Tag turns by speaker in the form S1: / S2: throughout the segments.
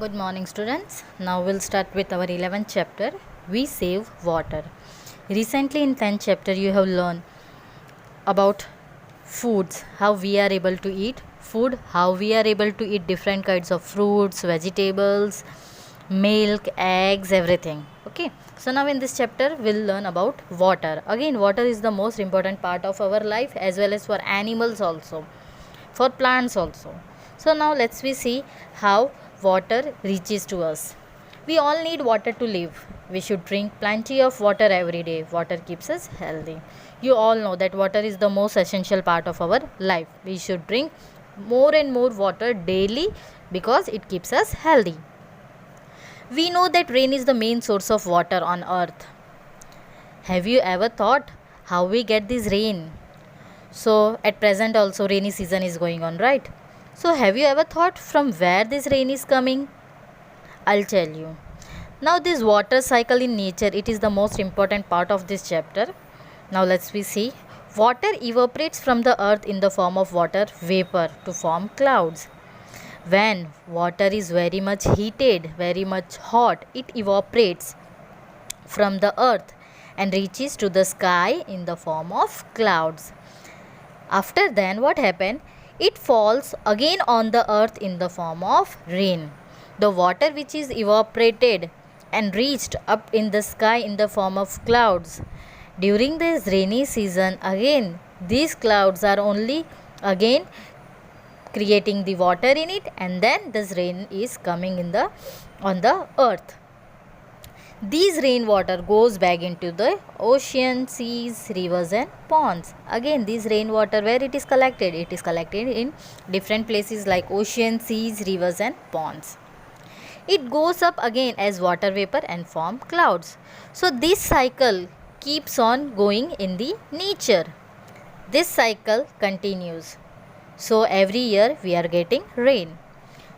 S1: Good morning, students. Now we'll start with our 11th chapter. We save water. Recently in 10th chapter you have learned about foods, how we are able to eat food, how we are able to eat different kinds of fruits, vegetables, milk, eggs, everything. Okay. So now in this chapter we'll learn about water. Again, water is the most important part of our life as well as for animals also, for plants also. So now let's we see how water reaches to us. We all need water to live. We should drink plenty of water every day. Water keeps us healthy. You all know that water is the most essential part of our life. We should drink more and more water daily because it keeps us healthy. We know that rain is the main source of water on earth. Have you ever thought how we get this rain? So at present also rainy season is going on, right? So have you ever thought from where this rain is coming? I'll tell you. Now this water cycle in nature, it is the most important part of this chapter. Now let's we see. Water evaporates from the earth in the form of water vapor to form clouds. When water is very much heated, very much hot, it evaporates from the earth and reaches to the sky in the form of clouds. After then what happened? It falls again on the earth in the form of rain. The water which is evaporated and reached up in the sky in the form of clouds. During this rainy season, again these clouds are only again creating the water in it, and then this rain is coming on the earth. These rainwater goes back into the ocean, seas, rivers and ponds. Again this rainwater, where it is collected? It is collected in different places like ocean, seas, rivers and ponds. It goes up again as water vapor and form clouds. So this cycle keeps on going in the nature. This cycle continues. So every year we are getting rain.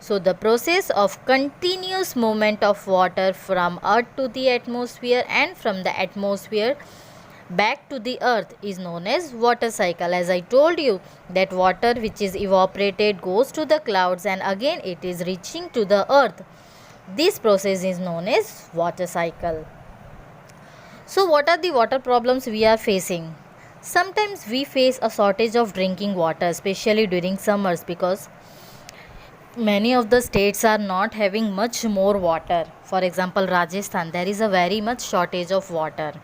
S1: So the process of continuous movement of water from earth to the atmosphere and from the atmosphere back to the earth is known as water cycle. As I told you that water which is evaporated goes to the clouds and again it is reaching to the earth. This process is known as water cycle. So what are the water problems we are facing? Sometimes we face a shortage of drinking water, especially during summers, because many of the states are not having much more water. For example, Rajasthan, there is a very much shortage of water.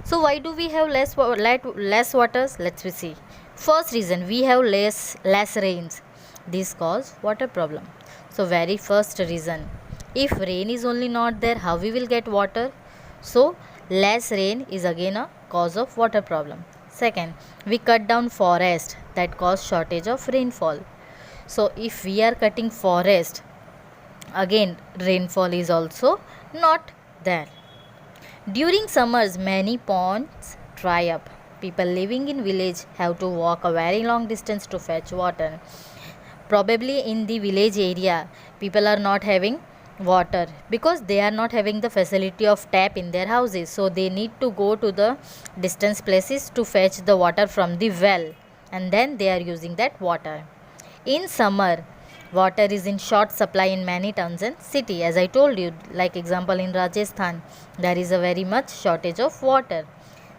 S1: So why do we have less waters? Let's see. First reason, we have less rains. This cause water problem. So very first reason, if rain is only not there, how we will get water? So less rain is again a cause of water problem. Second, we cut down forest, that cause shortage of rainfall. So if we are cutting forest, again rainfall is also not there. During summers, many ponds dry up. People living in village have to walk a very long distance to fetch water. Probably in the village area, people are not having water because they are not having the facility of tap in their houses. So they need to go to the distance places to fetch the water from the well, and then they are using that water. In summer, water is in short supply in many towns and city. As I told you, like example in Rajasthan, there is a very much shortage of water.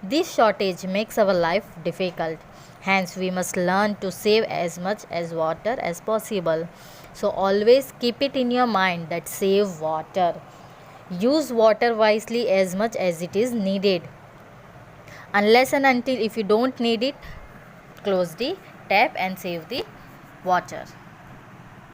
S1: This shortage makes our life difficult. Hence, we must learn to save as much as water as possible. So always keep it in your mind that save water. Use water wisely as much as it is needed. Unless and until if you don't need it, close the tap and save the water.